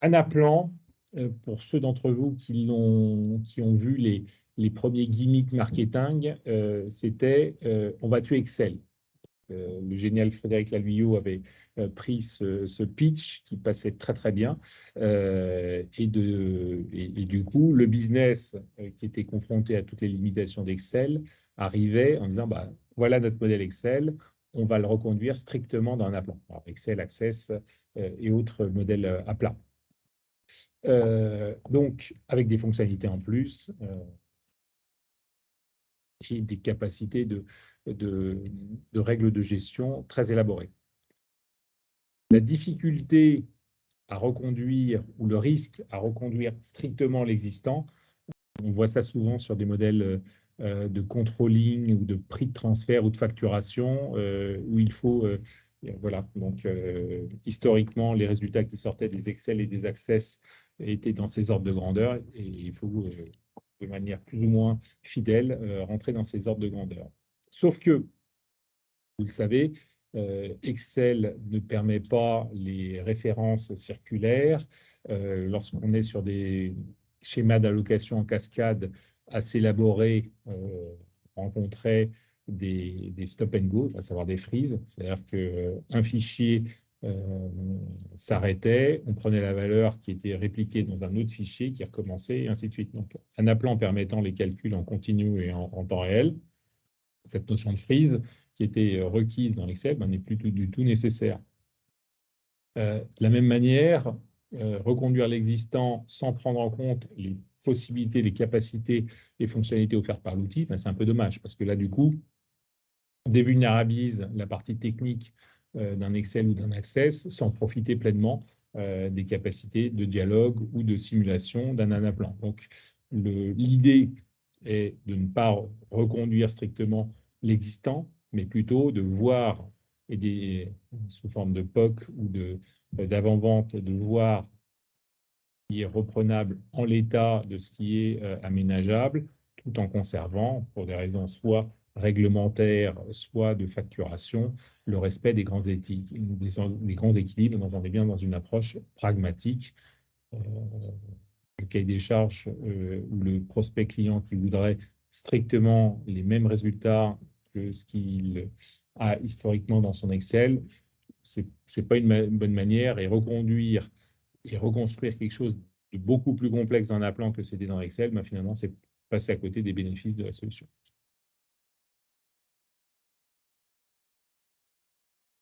Anaplan, pour ceux d'entre vous qui ont vu les premiers gimmicks marketing, c'était on va tuer Excel. Le génial Frédéric Lalouyot avait pris ce pitch qui passait très très bien et du coup le business qui était confronté à toutes les limitations d'Excel arrivait en disant bah, voilà notre modèle Excel, on va le reconduire strictement dans un appelant. Alors, Excel, Access et autres modèles à plat. Donc avec des fonctionnalités en plus et des capacités de règles de gestion très élaborées. La difficulté à reconduire ou le risque à reconduire strictement l'existant, on voit ça souvent sur des modèles de controlling ou de prix de transfert ou de facturation où il faut, voilà, donc historiquement, les résultats qui sortaient des Excel et des Access étaient dans ces ordres de grandeur et il faut, de manière plus ou moins fidèle, rentrer dans ces ordres de grandeur. Sauf que, vous le savez, Excel ne permet pas les références circulaires. Lorsqu'on est sur des schémas d'allocation en cascade assez élaborés, on rencontrait des stop and go, à savoir des freezes. C'est-à-dire qu'un fichier s'arrêtait, on prenait la valeur qui était répliquée dans un autre fichier qui recommençait, et ainsi de suite. Donc, Anaplan permettant les calculs en continu et en temps réel, cette notion de freeze qui était requise dans l'Excel n'est plus du tout nécessaire. De la même manière, reconduire l'existant sans prendre en compte les possibilités, les capacités et fonctionnalités offertes par l'outil, c'est un peu dommage parce que là, du coup, on dévulnérabilise la partie technique d'un Excel ou d'un Access sans profiter pleinement des capacités de dialogue ou de simulation d'un Anaplan. Donc, l'idée est de ne pas reconduire strictement l'existant, mais plutôt de voir, sous forme de POC ou d'avant-vente, de voir ce qui est reprenable en l'état de ce qui est aménageable, tout en conservant, pour des raisons soit réglementaires, soit de facturation, le respect des grands équilibres. On est bien dans une approche pragmatique. Le cahier des charges ou le prospect client qui voudrait strictement les mêmes résultats que ce qu'il a historiquement dans son Excel, ce n'est pas une bonne manière, et reconduire et reconstruire quelque chose de beaucoup plus complexe dans un Aplan que c'était dans Excel, finalement, c'est passer à côté des bénéfices de la solution.